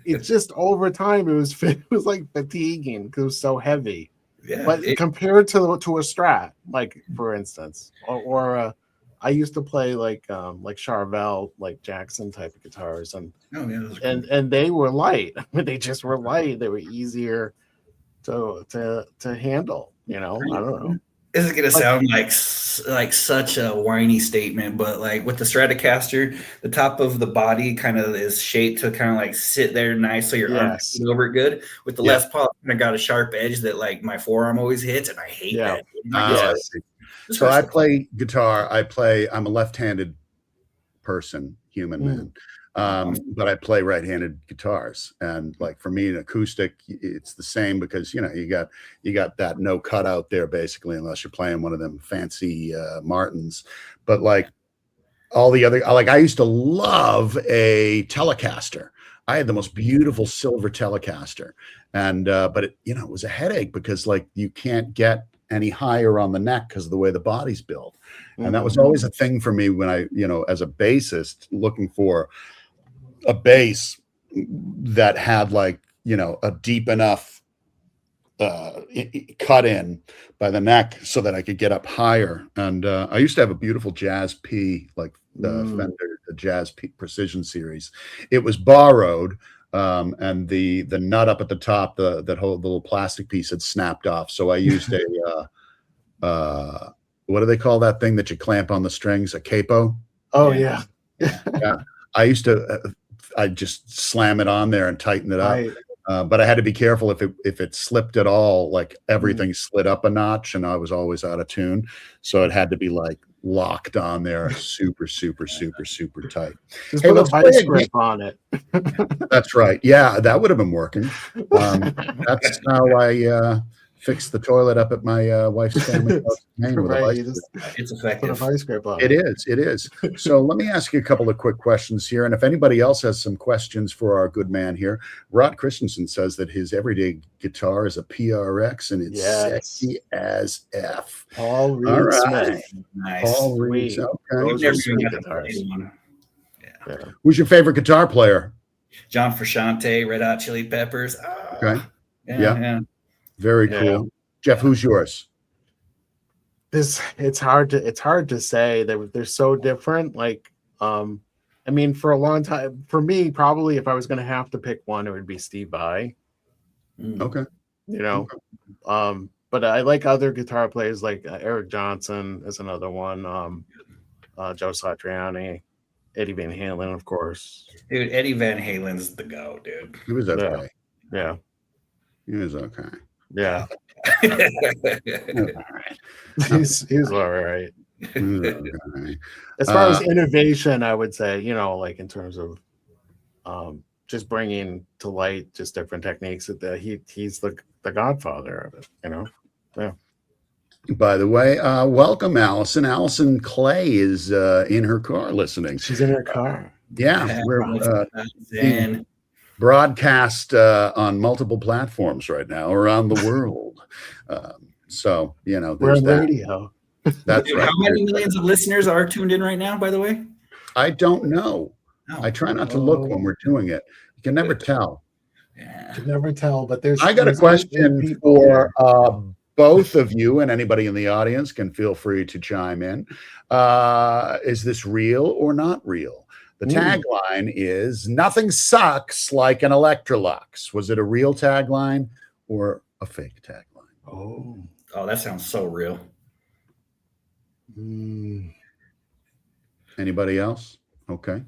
It's just over time it was like fatiguing because it was so heavy. Yeah, but compared to a Strat, like for instance, or I used to play like Charvel, like Jackson type of guitars, and and they were light. I mean, they just were light. They were easier to handle. I don't know. This is gonna sound like such a whiny statement, but like with the Stratocaster, the top of the body kind of is shaped to kind of like sit there nice, so your arm can over it good. With the Les Paul, I got a sharp edge that like my forearm always hits, and I hate that. So I play guitar. I'm a left-handed person, human man. But I play right-handed guitars, and like for me, an acoustic, it's the same because you got that no cutout there basically, unless you're playing one of them fancy Martins. But like all the other, like I used to love a Telecaster. I had the most beautiful silver Telecaster, and but it it was a headache because like you can't get any higher on the neck because of the way the body's built, and that was always a thing for me when I as a bassist looking for a bass that had like a deep enough cut in by the neck so that I could get up higher. And I used to have a beautiful Jazz P, like the Fender, the Jazz P Precision series. It was borrowed, and the nut up at the top, that whole little plastic piece had snapped off. So I used what do they call that thing that you clamp on the strings? A capo. Oh yeah. I used to. I just slam it on there and tighten it up. But I had to be careful if it slipped at all, like everything slid up a notch and I was always out of tune. So it had to be like locked on there, super, super, super, super tight. Just put a vice grip on it. That's right. Yeah, that would have been working. That's how I fixed the toilet up at my wife's family house. It's effective. Put a vice grip on it. It is. So let me ask you a couple of quick questions here. And if anybody else has some questions for our good man here, Rod Christensen says that his everyday guitar is a PRX and it's sexy as F. Paul Reed. All right. Nice. Paul Reed. Okay. Who's your favorite guitar player? John Frusciante, Red Hot Chili Peppers. Okay. Yeah. Very cool. Jeff, who's yours? It's hard to say. They're so different. Like, I mean, for a long time, for me, probably if I was going to have to pick one, it would be Steve Vai. Okay. But I like other guitar players like Eric Johnson is another one. Joe Satriani. Eddie Van Halen, of course. Dude, Eddie Van Halen's the GOAT, dude. He was okay. Yeah. He was okay. Yeah. He was all right. He's all right. He was okay. As far as innovation, I would say, like in terms of just bringing to light just different techniques, that he's the godfather of it, Yeah. By the way, welcome, Allison. Allison Clay is in her car listening. She's in her car. Yeah, we're being broadcast on multiple platforms right now around the world. So, we're there's on that. radio. That's Dude, right. how many millions of listeners are tuned in right now, by the way? I don't know. No. I try not to look when we're doing it. You can never tell. Yeah. You can never tell, but I got a question for both of you, and anybody in the audience can feel free to chime in. Is this real or not real? The tagline is "Nothing sucks like an Electrolux." Was it a real tagline or a fake tagline? Oh, that sounds so real. Anybody else? Okay.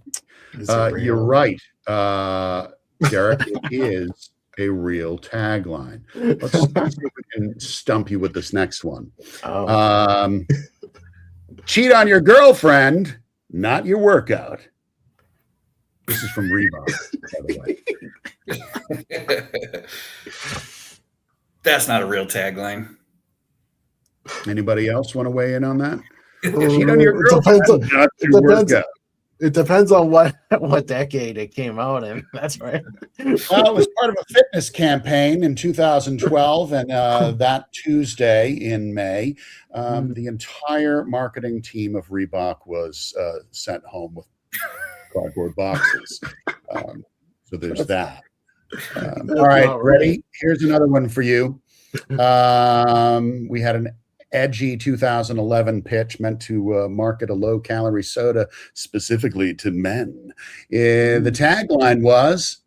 You're right. Derek, it is a real tagline. Let's see if we can stump you with this next one. Cheat on your girlfriend, not your workout. This is from Reebok, by the way. That's not a real tagline. Anybody else want to weigh in on that? Cheat on your girlfriend, not your workout. It depends on what decade it came out in. That's right. Well, it was part of a fitness campaign in 2012, and that Tuesday in May, the entire marketing team of Reebok was sent home with cardboard boxes. So there's that. All right, ready? Here's another one for you. We had an edgy 2011 pitch meant to market a low-calorie soda specifically to men. The tagline was,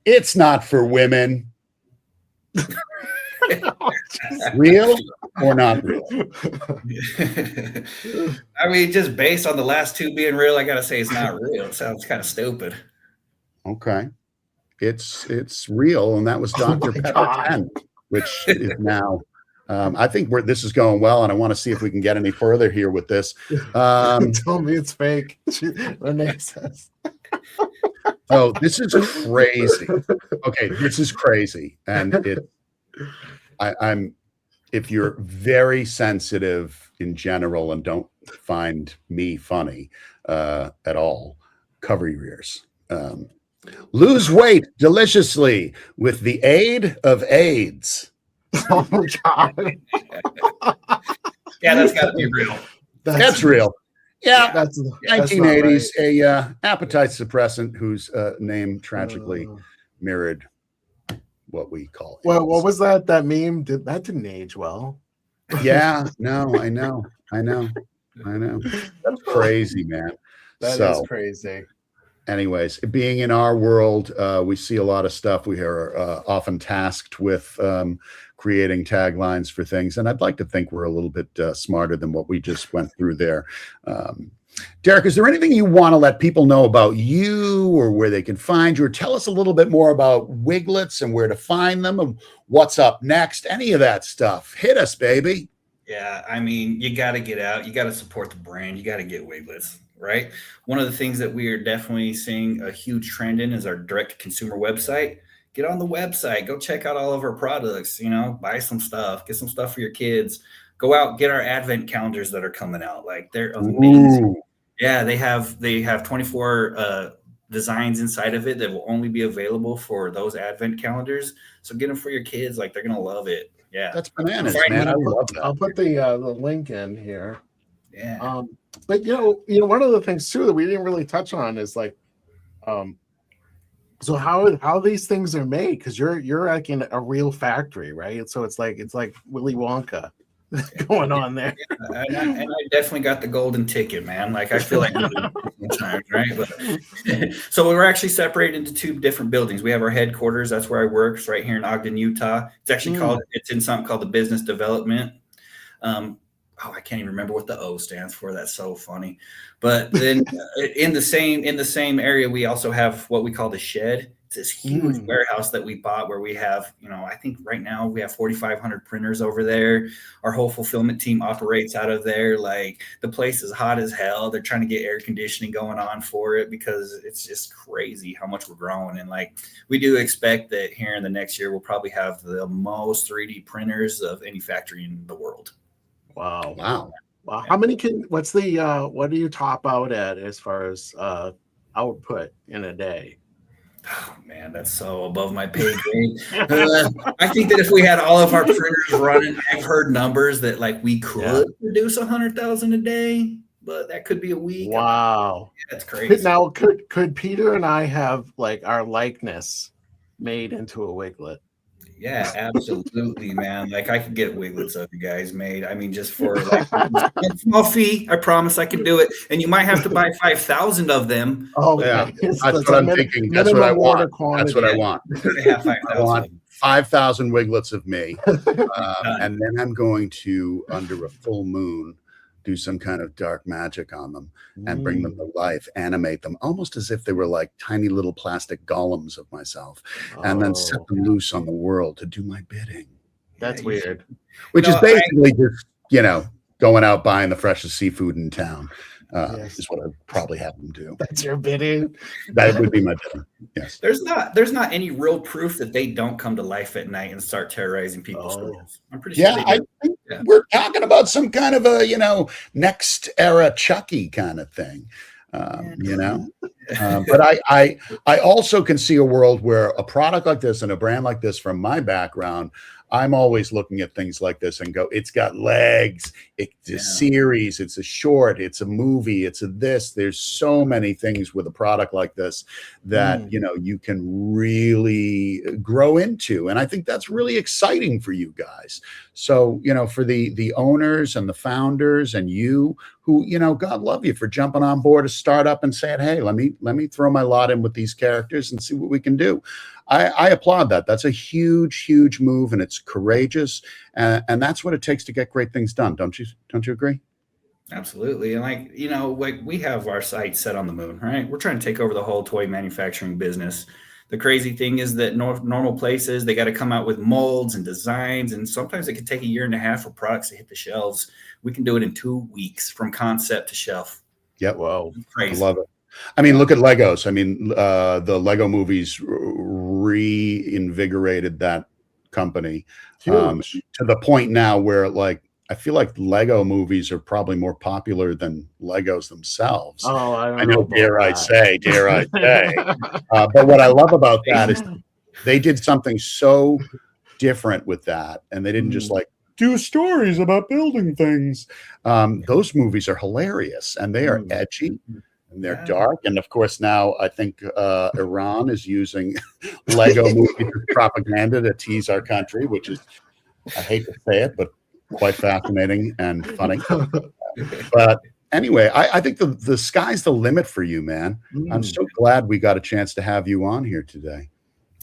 "It's not for women." Real or not real? I mean, just based on the last two being real, I gotta say it's not real. It sounds kind of stupid. Okay. It's real, and that was Dr. Pepper 10, which is now I think this is going well, and I want to see if we can get any further here with this. Tell me it's fake. Renee says. Oh, this is crazy. Okay, this is crazy, and I'm. If you're very sensitive in general and don't find me funny at all, cover your ears. Lose weight deliciously with the aid of AIDS. Oh my God. Yeah, that's got to be real. That's real. Yeah, that's 1980s, right. A appetite suppressant whose name tragically mirrored what we call. Well, what was that meme? That didn't age well. Yeah, no, I know. That's crazy, man. That is crazy. Anyways, being in our world, we see a lot of stuff. We are often tasked with creating taglines for things, and I'd like to think we're a little bit smarter than what we just went through there. Derek, is there anything you want to let people know about you, or where they can find you, or tell us a little bit more about Wigglitz and where to find them and what's up next? Any of that stuff. Hit us, baby. Yeah, I mean, you got to get out. You got to support the brand. You got to get Wigglitz, right? One of the things that we are definitely seeing a huge trend in is our direct-to-consumer website. Get on the website. Go check out all of our products. Buy some stuff. Get some stuff for your kids. Go out, get our advent calendars that are coming out. Like, they're amazing. Ooh. Yeah, they have 24 designs inside of it that will only be available for those advent calendars. So get them for your kids. Like, they're gonna love it. Yeah, that's bananas, man. I love that. I'll put the link in here. Yeah. But one of the things too that we didn't really touch on is like, so how these things are made, because you're like in a real factory, right? So it's like Willy Wonka going on there. Yeah, and I definitely got the golden ticket, man. Like, I feel like sometimes, right? But, so we're actually separated into two different buildings. We have our headquarters. That's where I work. It's right here in Ogden, Utah. It's actually it's in something called the business development. I can't even remember what the O stands for. That's so funny. But then in the same area, we also have what we call the shed. It's this huge warehouse that we bought where we have, I think right now we have 4,500 printers over there. Our whole fulfillment team operates out of there. Like, the place is hot as hell. They're trying to get air conditioning going on for it because it's just crazy how much we're growing. And like, we do expect that here in the next year, we'll probably have the most 3D printers of any factory in the world. Wow. Wow. How many what do you top out at as far as output in a day? Oh man, that's so above my pay grade. I think that if we had all of our printers running, I've heard numbers that like we could produce 100,000 a day, but that could be a week. Wow, that's crazy. Now, could Peter and I have like our likeness made into a Wiglet? Yeah, absolutely, man. Like, I could get Wigglitz of you guys made. I mean, just for like a small fee, I promise I can do it. And you might have to buy 5,000 of them. Oh, yeah, that's what I'm thinking. That's what I want. That's what I want. I want 5,000 Wigglets of me, and then I'm going to, under a full moon, do some kind of dark magic on them and bring them to life, animate them almost as if they were like tiny little plastic golems of myself, and then set them loose on the world to do my bidding. That's weird. Which is basically just, going out buying the freshest seafood in town. Is what I'd probably have them do. That's your bidding. That would be my bidding. Yes. There's not any real proof that they don't come to life at night and start terrorizing people's stores. I'm pretty sure. I think we're talking about some kind of a next era Chucky kind of thing. But I also can see a world where a product like this and a brand like this, from my background, I'm always looking at things like this and go, it's got legs, it's a series, it's a short, it's a movie, it's a this. There's so many things with a product like this that, you can really grow into. And I think that's really exciting for you guys. So, for the owners and the founders and you who, God love you for jumping on board a startup and saying, hey, let me throw my lot in with these characters and see what we can do. I applaud that. That's a huge, huge move, and it's courageous, and that's what it takes to get great things done. Don't you agree? Absolutely. And like we have our sights set on the moon, right? We're trying to take over the whole toy manufacturing business. The crazy thing is that normal places, they got to come out with molds and designs, and sometimes it can take 1.5 years for products to hit the shelves. We can do it in 2 weeks from concept to shelf. Yep. Wow. Crazy. I love it. I mean, look at Legos. I mean, the Lego movies reinvigorated that company to the point now where, like, I feel like Lego movies are probably more popular than Legos themselves. Oh, I know, dare I say. But what I love about that is they did something so different with that, and they didn't just like do stories about building things. Those movies are hilarious, and they are edgy. And they're dark. And of course, now I think Iran is using Lego movies as propaganda to tease our country, which is, I hate to say it, but quite fascinating and funny. But anyway, I think the sky's the limit for you, man. I'm so glad we got a chance to have you on here today.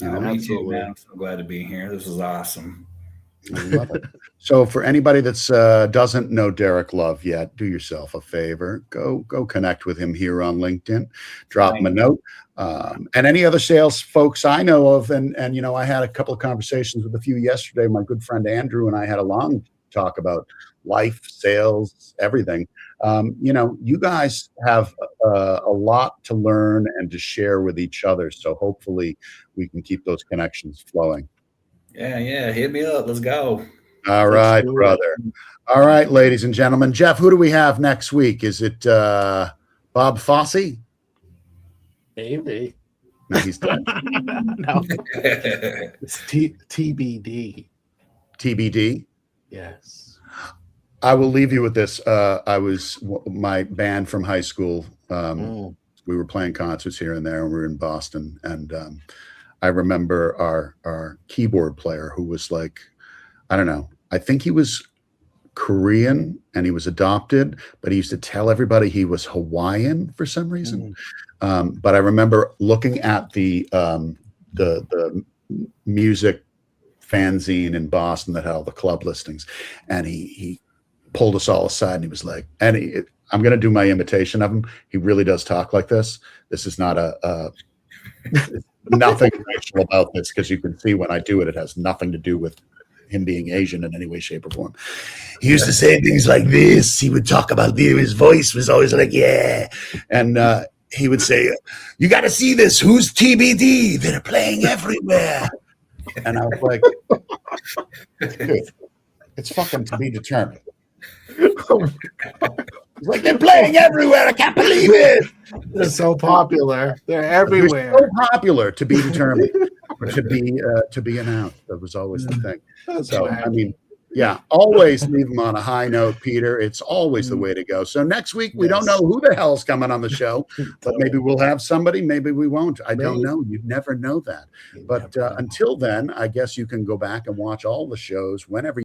Me too, man. I'm so glad to be here. This is awesome. I love it. So for anybody that's doesn't know Derek Love yet, do yourself a favor. Go connect with him here on LinkedIn. Drop him a note. And any other sales folks I know of, and I had a couple of conversations with a few yesterday. My good friend Andrew and I had a long talk about life, sales, everything. You guys have a lot to learn and to share with each other. So hopefully we can keep those connections flowing. Yeah. Hit me up. Let's go. All right, brother. All right, ladies and gentlemen. Jeff, who do we have next week? Is it Bob Fosse? Maybe. No, he's dead. No. It's TBD. TBD? Yes. I will leave you with this. My band from high school. We were playing concerts here and there, and we were in Boston. And I remember our keyboard player, who was like, I don't know, I think he was Korean and he was adopted, but he used to tell everybody he was Hawaiian for some reason. But I remember looking at the music fanzine in Boston that had all the club listings, and he pulled us all aside and he was like, and I'm going to do my imitation of him. He really does talk like this. This is not nothing racial about this, because you can see when I do it, it has nothing to do with him being Asian in any way, shape, or form. He used to say things like this. He would talk about this. His voice was always like, yeah. And he would say, you got to see this. Who's TBD? They're playing everywhere. And I was like, dude, it's fucking to be determined. It's like, they're playing everywhere. I can't believe it. They're so popular. They're everywhere. They're so popular, to be determined, or to be announced. That was always the thing. So I mean, yeah, always leave them on a high note, Peter. It's always the way to go. So next week, we don't know who the hell's coming on the show, but maybe we'll have somebody, maybe we won't. I don't know. You never know that. But until then, I guess you can go back and watch all the shows whenever